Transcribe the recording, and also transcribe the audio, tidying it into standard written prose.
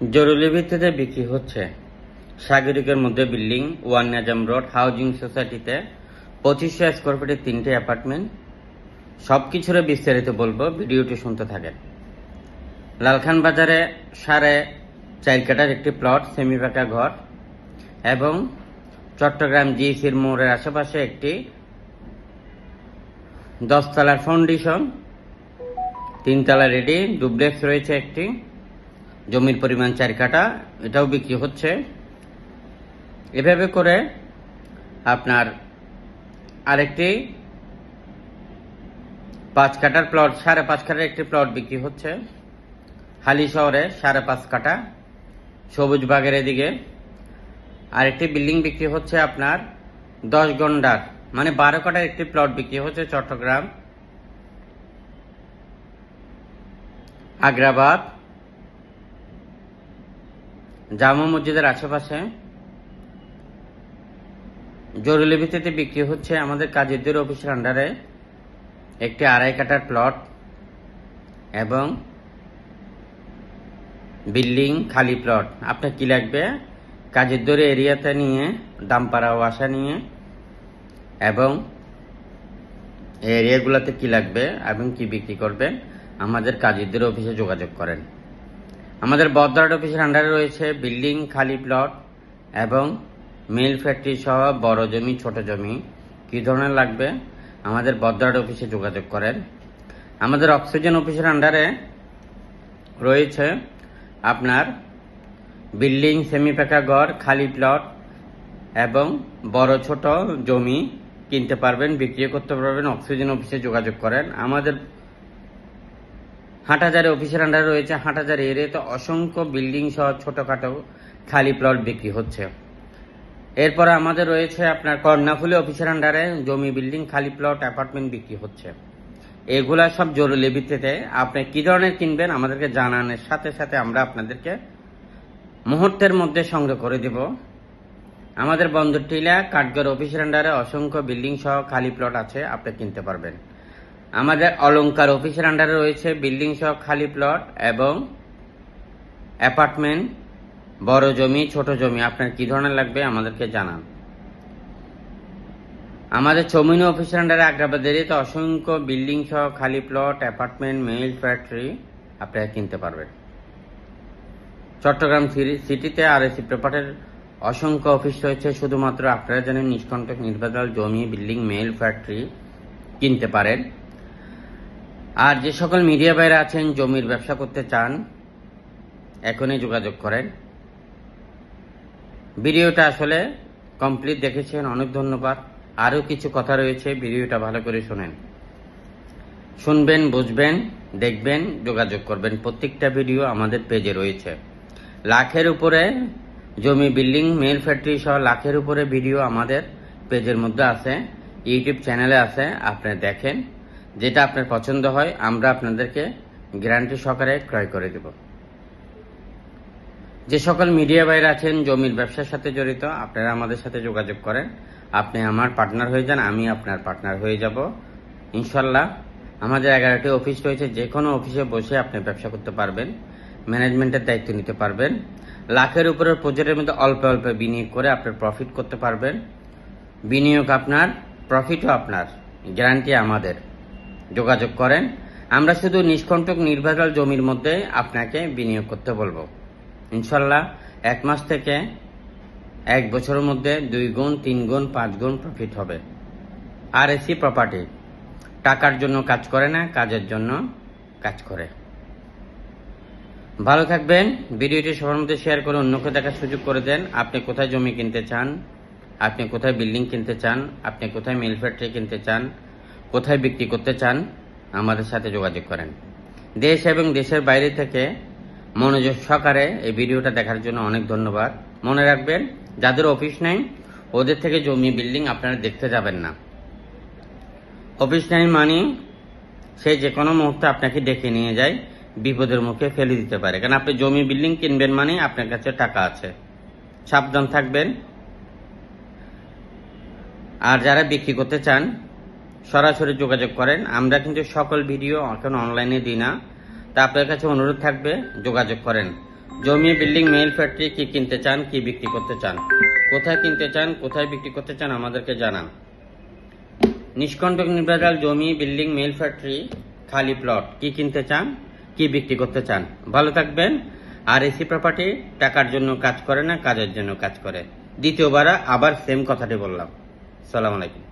জরুরি ভিত্তিতে বিক্রি হচ্ছে সাগরিকের মধ্যে বিল্ডিং, ওয়ান নাজাম রোড হাউজিং সোসাইটিতে 2500 স্কোয়ার ফিটের 3টে অ্যাপার্টমেন্ট। সবকিছুর বিস্তারিত বলবো, ভিডিওটি শুনতে থাকেন। লালখান বাজারে 4.5 কাঠার একটি প্লট, সেমি পাকা ঘর এবং চট্টগ্রাম জিএসির মোড়ের আশেপাশে একটি 10 তলার ফাউন্ডেশন, 3 তলা রেডি, ডুপ্লেক্স রয়েছে একটি, জমির পরিমাণ 4 কাঠা, এটাও বিক্রি হচ্ছে। এভাবে করে আপনার আরেকটি 5 কাঠার প্লট, 5.5 কাঠার একটি প্লট বিক্রি হচ্ছে হালি শহরে, 5.5 কাঠা সবুজ বাগের এদিকে। আরেকটি বিল্ডিং বিক্রি হচ্ছে আপনার 10 গন্ডার মানে 12 কাঠার একটি প্লট বিক্রি হচ্ছে চট্টগ্রাম আগ্রাবাদ জামা মসজিদের আশেপাশে। জরুরি ভিত্তিতে বিক্রি হচ্ছে আমাদের কাজীদের অফিসের আন্ডারে একটি 2.5 কাঠার প্লট এবং বিল্ডিং খালি প্লট। আপনার কি লাগবে? কাজীদের এরিয়াতে নিয়ে দামপাড়া ওয়াসা নিয়ে এবং এরিয়াগুলোতে কি লাগবে এবং কি বিক্রি করবেন, আমাদের কাজীদের অফিসে যোগাযোগ করেন। আমাদের বদ্রাট অফিসের আন্ডারে রয়েছে বিল্ডিং, খালি প্লট এবং মিল ফ্যাক্টরি সহ বড় জমি, ছোট জমি। কি ধরনের লাগবে আমাদের বদ্রাট অফিসে যোগাযোগ করেন। আমাদের অক্সিজেন অফিসের আন্ডারে রয়েছে আপনার বিল্ডিং, সেমি পাকা ঘর, খালি প্লট এবং বড় ছোট জমি কিনতে পারবেন, বিক্রি করতে পারবেন। অক্সিজেন অফিসে যোগাযোগ করেন। আমাদের হাটহাজারী অফিসের আন্ডারে রয়েছে হাটহাজারী এরিয়াতে অসংখ্য বিল্ডিং সহ ছোটখাটো খালি প্লট বিক্রি হচ্ছে। এরপরে আমাদের রয়েছে আপনার কর্ণাফুলী অফিসের আন্ডারে জমি, বিল্ডিং, খালি প্লট, অ্যাপার্টমেন্ট বিক্রি হচ্ছে। এগুলা সব জরুরি ভিত্তিতে আপনি কি ধরনের কিনবেন আমাদেরকে জানানোর সাথে সাথে আমরা আপনাদেরকে মুহূর্তের মধ্যে সংগ্রহ করে দেব। আমাদের বন্দরটিলা কাঠগড় অফিসের আন্ডারে অসংখ্য বিল্ডিং সহ খালি প্লট আছে, আপনি কিনতে পারবেন। আমাদের অলংকার অফিসের আন্ডারে রয়েছে বিল্ডিং সহ খালি প্লট এবং অ্যাপার্টমেন্ট, বড় জমি, ছোট জমি। আপনার কি ধরনের লাগবে আমাদেরকে জানান। আমাদের চৌমিনী অফিসের আন্ডারে আগ্রাবাদ এরিয়াতে অসংখ্য বিল্ডিং সহ খালি প্লট, অ্যাপার্টমেন্ট, মিল ফ্যাক্টরি আপনারা কিনতে পারবেন। চট্টগ্রাম সিটিতে আরএসি প্রপার্টির অসংখ্য অফিস রয়েছে। শুধুমাত্র আপনারা জানেন নিষ্কণ্টক নির্ভেজাল জমি, বিল্ডিং, মিল ফ্যাক্টরি কিনতে পারেন। আর যে সকল মিডিয়া বাইরে আছেন জমির ব্যবসা করতে চান, এখনই যোগাযোগ করেন। ভিডিওটা আসলে কমপ্লিট দেখেছেন, অনেক ধন্যবাদ। আরও কিছু কথা রয়েছে, ভিডিওটা ভালো করে শুনেন, শুনবেন, বুঝবেন, দেখবেন, যোগাযোগ করবেন। প্রত্যেকটা ভিডিও আমাদের পেজে রয়েছে। লাখের উপরে জমি, বিল্ডিং, মিল ফ্যাক্টরি সহ লাখের উপরে ভিডিও আমাদের পেজের মধ্যে আছে, ইউটিউব চ্যানেলে আছে। আপনি দেখেন, যেটা আপনার পছন্দ হয় আমরা আপনাদেরকে গ্যারান্টি সহকারে ক্রয় করে দেব। যে সকল মিডিয়া বাইরে আছেন জমির ব্যবসার সাথে জড়িত, আপনারা আমাদের সাথে যোগাযোগ করেন। আপনি আমার পার্টনার হয়ে যান, আমি আপনার পার্টনার হয়ে যাব ইনশাল্লাহ। আমাদের 11টি অফিস রয়েছে, যে কোনো অফিসে বসে আপনি ব্যবসা করতে পারবেন, ম্যানেজমেন্টের দায়িত্ব নিতে পারবেন। লাখের উপরের প্রজেক্টের মধ্যে অল্প অল্প বিনিয়োগ করে আপনি প্রফিট করতে পারবেন। বিনিয়োগ আপনার, প্রফিটও আপনার, গ্যারান্টি আমাদের। যোগাযোগ করেন। আমরা শুধু নিষ্কণ্টক নির্ভেজাল জমির মধ্যে আপনাকে বিনিয়োগ করতে বলবো। ইনশাল্লাহ 1 মাস থেকে 1 বছরের মধ্যে 2 গুণ, 3 গুণ, 5 গুণ প্রফিট হবে। আরএসি প্রপার্টি টাকার জন্য কাজ করে না, কাজের জন্য কাজ করে। ভালো থাকবেন। ভিডিওটি সবার মধ্যে শেয়ার করে অন্যকে দেখার সুযোগ করে দেন। আপনি কোথায় জমি কিনতে চান, আপনি কোথায় বিল্ডিং কিনতে চান, আপনি কোথায় মিল ফ্যাক্টরি কিনতে চান, কোথায় বিক্রি করতে চান, আমাদের সাথে যোগাযোগ করেন। দেশ এবং দেশের বাইরে থেকে মনোযোগ সহকারে এই ভিডিওটা দেখার জন্য অনেক ধন্যবাদ। মনে রাখবেন, যাদের অফিস নেই ওদের থেকে জমি, বিল্ডিং আপনারা দেখতে যাবেন না। অফিস নেই মানে সে যে কোনো মুহূর্তে আপনাকে ডেকে নিয়ে যায়, বিপদের মুখে ফেলে দিতে পারে। কারণ আপনি জমি, বিল্ডিং কিনবেন মানে আপনার কাছে টাকা আছে, সাবধান থাকবেন। আর যারা বিক্রি করতে চান সরাসরি যোগাযোগ করেন। আমরা কিন্তু সকল ভিডিও এখন অনলাইনে দিই না, তা আপনার কাছে অনুরোধ থাকবে যোগাযোগ করেন। জমি, বিল্ডিং, মেইল ফ্যাক্টরি কি কিনতে চান, কি বিক্রি করতে চান, কোথায় কিনতে চান, কোথায় বিক্রি করতে চান আমাদেরকে জানান। নিষ্কণ্টক নির্ভেজাল জমি, বিল্ডিং, মেইল ফ্যাক্টরি, খালি প্লট কি কিনতে চান, কি বিক্রি করতে চান। ভালো থাকবেন। আর এসি প্রপার্টি টাকার জন্য কাজ করে না, কাজের জন্য কাজ করে। দ্বিতীয়বার আবার সেম কথাটি বললাম। সালাম আলাইকুম।